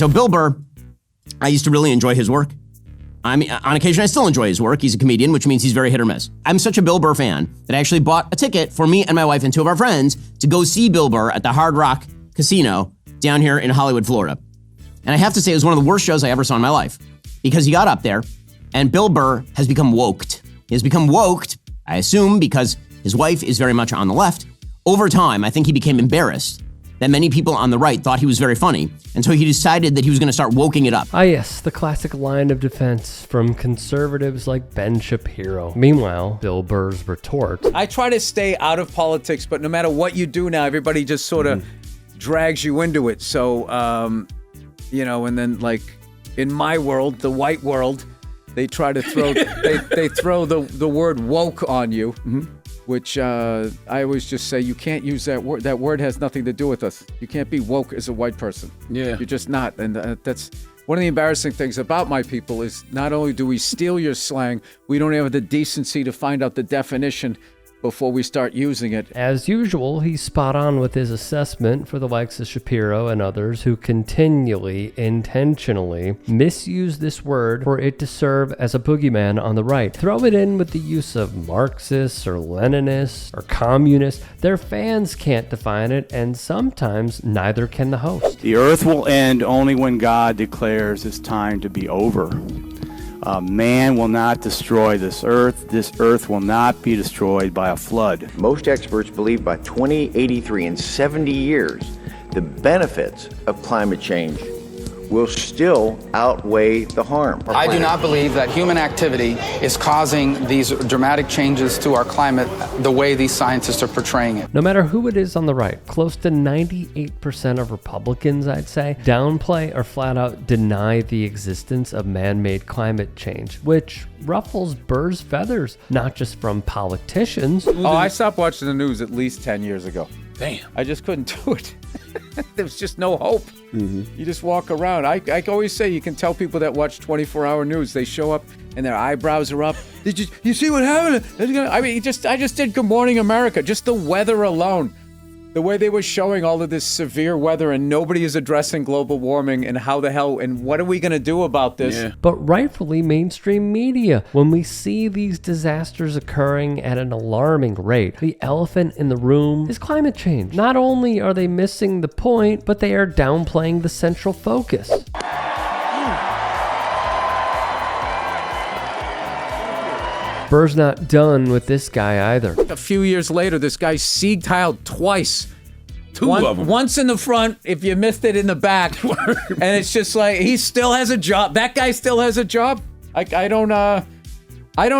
So Bill Burr, I used to really enjoy his work. I mean, on occasion, I still enjoy his work. He's a comedian, which means he's very hit or miss. I'm such a Bill Burr fan that I actually bought a ticket for me and my wife and two of our friends to go see Bill Burr at the Hard Rock Casino down here in Hollywood, Florida. And I have to say, it was one of the worst shows I ever saw in my life because he got up there and Bill Burr has become woked. He has become woked, I assume, because his wife is very much on the left. Over time, I think he became embarrassed that many people on the right thought he was very funny, and so he decided that he was going to start woking it up. Ah yes, the classic line of defense from conservatives like Ben Shapiro. Meanwhile, Bill Burr's retort. I try to stay out of politics, but no matter what you do now, everybody just sort of drags you into it. So, and then like in my world, the white world, they try to throw, they throw the word woke on you. Which I always just say, you can't use that word. That word has nothing to do with us. You can't be woke as a white person. Yeah. You're just not. And that's one of the embarrassing things about my people is not only do we steal your slang, we don't have the decency to find out the definition before we start using it. As usual, he's spot on with his assessment for the likes of Shapiro and others who continually, intentionally misuse this word for it to serve as a boogeyman on the right. Throw it in with the use of Marxists or Leninists or communists. Their fans can't define it, and sometimes neither can the host. The earth will end only when God declares it's time to be over. Man will not destroy this earth. This earth will not be destroyed by a flood. Most experts believe by 2083, in 70 years, the benefits of climate change will still outweigh the harm. I do not believe that human activity is causing these dramatic changes to our climate the way these scientists are portraying it. No matter who it is on the right, close to 98% of Republicans, I'd say, downplay or flat out deny the existence of man-made climate change, which ruffles Burr's feathers, not just from politicians. Oh, I stopped watching the news at least 10 years ago. Damn. I just couldn't do it. There was just no hope. You just walk around. I always say you can tell people that watch 24-hour news. They show up and their eyebrows are up. Did you see what happened? I mean, I just did Good Morning America. Just the weather alone. The way they were showing all of this severe weather and nobody is addressing global warming and how the hell and what are we going to do about this? Yeah. But rightfully mainstream media, when we see these disasters occurring at an alarming rate, the elephant in the room is climate change. Not only are they missing the point, but they are downplaying the central focus. Burr's not done with this guy either. A few years later, this guy sieg-heiled twice. Two of them. Once in the front, if you missed it in the back. And it's just like, he still has a job. That guy still has a job. I don't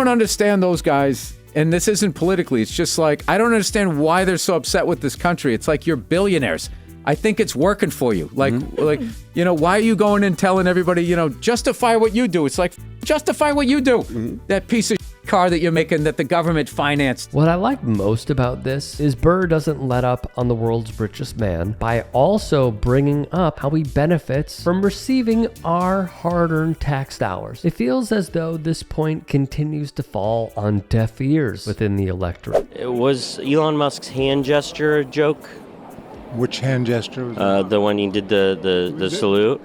understand those guys. And this isn't politically. It's just like, I don't understand why they're so upset with this country. It's like, you're billionaires. I think it's working for you. Like, why are you going and telling everybody, justify what you do? It's like, justify what you do. That piece of car that you're making that the government financed. What I like most about this is Burr doesn't let up on the world's richest man by also bringing up how he benefits from receiving our hard-earned tax dollars. It feels as though this point continues to fall on deaf ears within the electorate. Was Elon Musk's hand gesture a joke? Which hand gesture was that? The one he did the salute.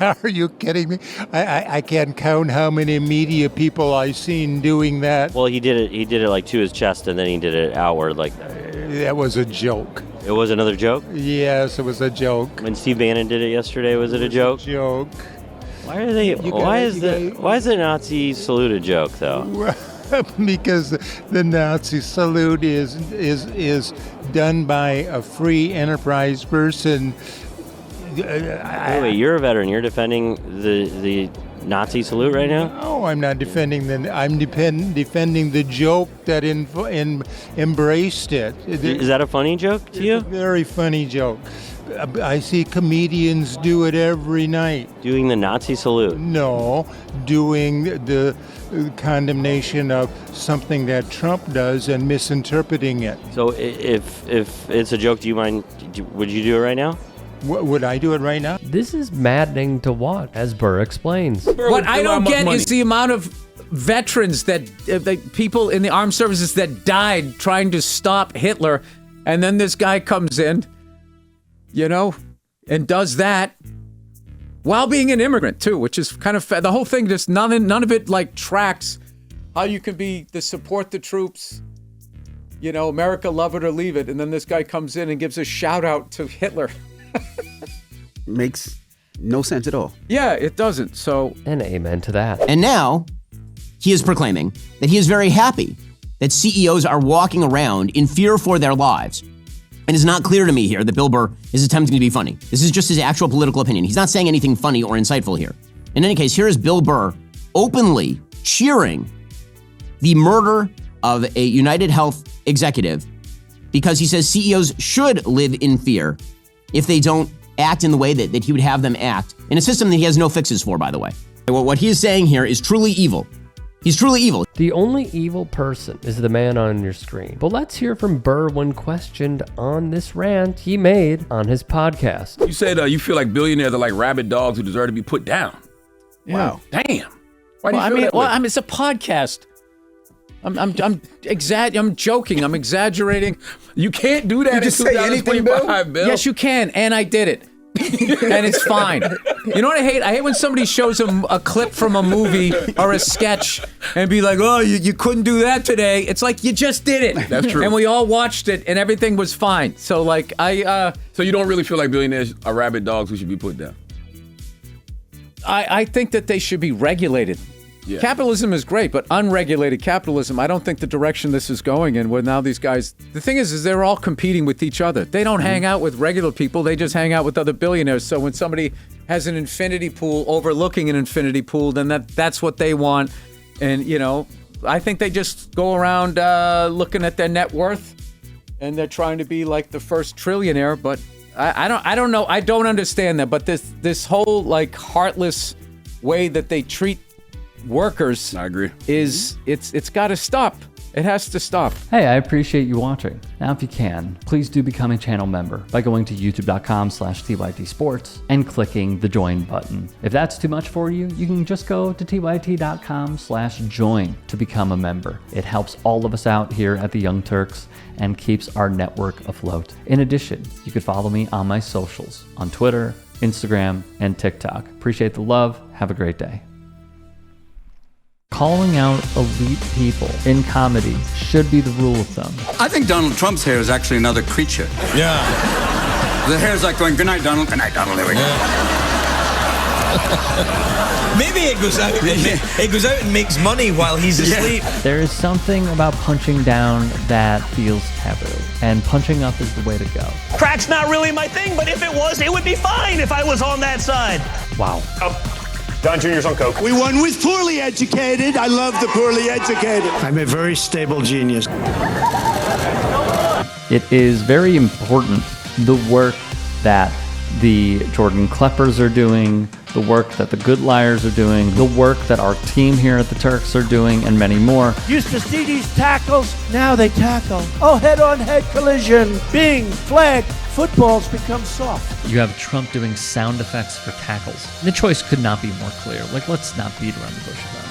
Are you kidding me? I can't count how many media people I've seen doing that. Well, he did it like to his chest, and then he did it outward like that. That was a joke. It was another joke? Yes, it was a joke. When Steve Bannon did it yesterday, was it a joke? Joke. Why are they? Why is the Nazi salute a joke though? Because the Nazi salute is done by a free enterprise person. Wait, you're a veteran. You're defending the Nazi salute right now? No, I'm not defending I'm defending the joke that embraced it. Is that a funny joke to you? It's a very funny joke. I see comedians do it every night. Doing the Nazi salute? No, doing the condemnation of something that Trump does and misinterpreting it. So if it's a joke, do you mind? Would you do it right now? Would I do it right now? This is maddening to watch, as Burr explains. What I don't get is the amount of veterans that people in the armed services that died trying to stop Hitler, and then this guy comes in, and does that. while being an immigrant too, which is kind of the whole thing. Just none of it like tracks how you can be the support the troops, you know, America love it or leave it, and then this guy comes in and gives a shout out to Hitler. Makes no sense at all. Yeah, it doesn't. So, And amen to that. And now he is proclaiming that he is very happy that CEOs are walking around in fear for their lives. And it's not clear to me here that Bill Burr is attempting to be funny. This is just his actual political opinion. He's not saying anything funny or insightful here. In any case, here is Bill Burr openly cheering the murder of a United Health executive because he says CEOs should live in fear if they don't act in the way that he would have them act in a system that he has no fixes for, by the way. What he is saying here is truly evil. He's truly evil. The only evil person is the man on your screen. But let's hear from Burr when questioned on this rant he made on his podcast. You said you feel like billionaires are like rabid dogs who deserve to be put down. wow. Damn. Why do you feel that way? It's a podcast. I'm joking. I'm exaggerating. You can't do that You in just say anything, 2025, Bill. Yes, you can, and I did it. And it's fine. You know what I hate? I hate when somebody shows them a clip from a movie or a sketch and be like, oh, you couldn't do that today. It's like, you just did it. That's true. And we all watched it and everything was fine. So like, So you don't really feel like billionaires are rabid dogs who should be put down? I think that they should be regulated. Yeah. Capitalism is great, but unregulated capitalism, I don't think the direction this is going in, where now these guys, the thing is they're all competing with each other. They don't hang out with regular people, they just hang out with other billionaires. So when somebody has an infinity pool overlooking an infinity pool, then that's what they want. And, you know, I think they just go around looking at their net worth, and they're trying to be like the first trillionaire, but I don't know. I don't understand that, but this whole like heartless way that they treat workers, I agree, it's got to stop. It has to stop. Hey, I appreciate you watching. Now, if you can, please do become a channel member by going to youtube.com/TYTsports and clicking the join button. If that's too much for you, you can just go to tyt.com/join to become a member. It helps all of us out here at the Young Turks and keeps our network afloat. In addition, you could follow me on my socials on Twitter, Instagram, and TikTok. Appreciate the love. Have a great day. Calling out elite people in comedy should be the rule of thumb. I think Donald Trump's hair is actually another creature. Yeah. The hair's like going, good night, Donald. Good night, Donald. There we go. Maybe it goes out. It goes out and makes money while he's asleep. There is something about punching down that feels taboo, and punching up is the way to go. Crack's not really my thing, but if it was, it would be fine if I was on that side. Wow. Don Jr.'s on coke. We won with poorly educated. I love the poorly educated. I'm a very stable genius. It is very important, the work that the Jordan Kleppers are doing, the work that the Good Liars are doing, the work that our team here at the Turks are doing, and many more. Used to see these tackles, now they tackle. Oh, head-on-head collision. Bing, flag. Football's become soft. You have Trump doing sound effects for tackles. The choice could not be more clear. Like, let's not beat around the bush about it.